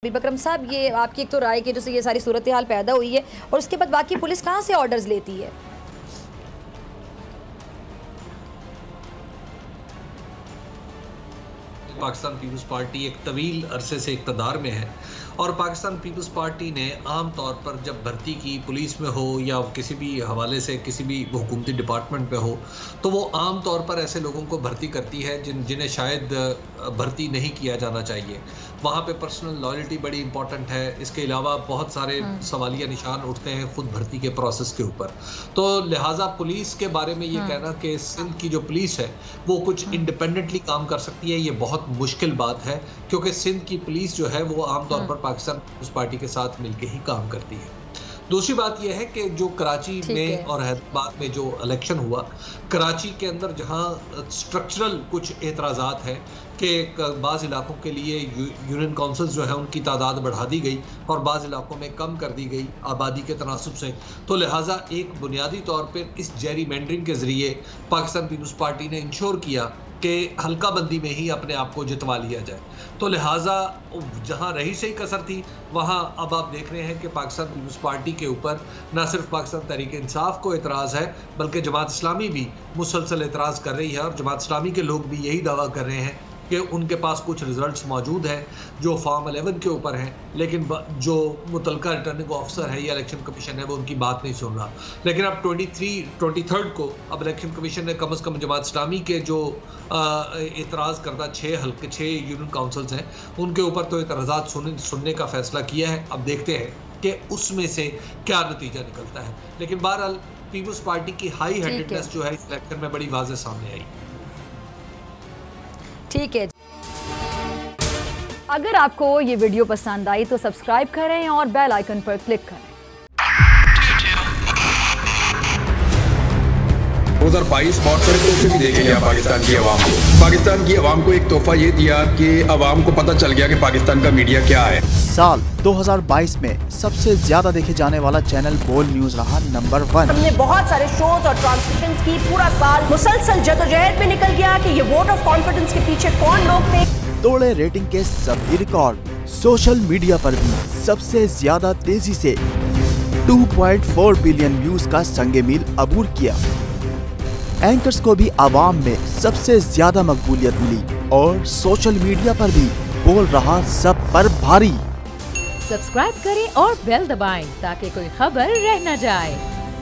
बिकरम साहब, ये आपकी एक तो राय की जो ये सारी सूरत हाल पैदा हुई है और उसके बाद बाकी पुलिस कहाँ से ऑर्डर्स लेती है? पाकिस्तान पीपल्स पार्टी एक तवील अरसे से इक़्तिदार में है और पाकिस्तान पीपल्स पार्टी ने आम तौर पर जब भर्ती की पुलिस में हो या किसी भी हवाले से किसी भी हुकूमती डिपार्टमेंट में हो तो वो आम तौर पर ऐसे लोगों को भर्ती करती है जिन्हें शायद भर्ती नहीं किया जाना चाहिए। वहाँ पे पर्सनल लॉयल्टी बड़ी इंपॉर्टेंट है। इसके अलावा बहुत सारे सवालिया निशान उठते हैं खुद भर्ती के प्रोसेस के ऊपर। तो लिहाजा पुलिस के बारे में ये कहना कि सिंध की जो पुलिस है वो कुछ इंडिपेंडेंटली काम कर सकती है, ये बहुत मुश्किल बात है, क्योंकि सिंध की पुलिस जो है वो आमतौर पर पाकिस्तान पीपल्स पार्टी के साथ मिलकर ही काम करती है। दूसरी बात यह है कि जो कराची में और हैदराबाद में जो इलेक्शन हुआ, कराची के अंदर जहां स्ट्रक्चरल कुछ एतराज़ात हैं कि बाज़ इलाकों के लिए यूनियन काउंसिल्स जो है उनकी तादाद बढ़ा दी गई और बाज़ इलाकों में कम कर दी गई आबादी के तनासुब से, तो लिहाजा एक बुनियादी तौर पर इस जेरी मैंडरिंग के ज़रिए पाकिस्तान पीपल्स पार्टी ने इंश्योर किया कि हल्का बंदी में ही अपने आप को जितवा लिया जाए। तो लिहाजा जहां रही सही कसर थी वहां अब आप देख रहे हैं कि पाकिस्तान पीपल्स पार्टी के ऊपर न सिर्फ पाकिस्तान तहरीक इंसाफ को एतराज़ है बल्कि जमात इस्लामी भी मुसलसल एतराज़ कर रही है और जमात इस्लामी के लोग भी यही दावा कर रहे हैं कि उनके पास कुछ रिजल्ट्स मौजूद हैं जो फॉर्म 11 के ऊपर हैं, लेकिन जो मुतलका रिटर्निंग ऑफिसर है या इलेक्शन कमीशन है वो उनकी बात नहीं सुन रहा। लेकिन अब 23 को अब इलेक्शन कमीशन ने कम से कम जमात इस्लामी के जो एतराज़ करदा 6 यूनियन काउंसिल्स हैं उनके ऊपर तो एतराज़ात सुनने का फैसला किया है। अब देखते हैं कि उसमें से क्या नतीजा निकलता है। लेकिन बहरहाल पीपल्स पार्टी की हाई हेडेडनेस जो है इस इलेक्शन में बड़ी वाज़ेह सामने आई। ठीक है, अगर आपको ये वीडियो पसंद आई तो सब्सक्राइब करें और बेल आइकन पर क्लिक करें। 2022 बहुत बड़े तोहफे भी देके गया पाकिस्तान की आवाम को। पाकिस्तान की आवाम को एक तोहफा ये दिया कि आवाम को पता चल गया कि पाकिस्तान का मीडिया क्या है। साल 2022 में सबसे ज्यादा देखे जाने वाला चैनल बोल न्यूज रहा नंबर 1। हमने बहुत सारे शोज और ट्रांसमिशंस की, पूरा साल मुसलसल जदोजहद में निकल गया कि ये वोट ऑफ कॉन्फिडेंस के पीछे कौन लोग थे। तोड़े रेटिंग के सभी रिकॉर्ड। सोशल मीडिया पर भी सबसे ज्यादा तेजी से 2.4 बिलियन व्यूज का संगे मील अबूर किया। एंकर्स को भी आवाम में सबसे ज्यादा मकबूलियत मिली और सोशल मीडिया पर भी बोल रहा सब पर भारी। सब्सक्राइब करें और बेल दबाएं ताकि कोई खबर रह न जाए।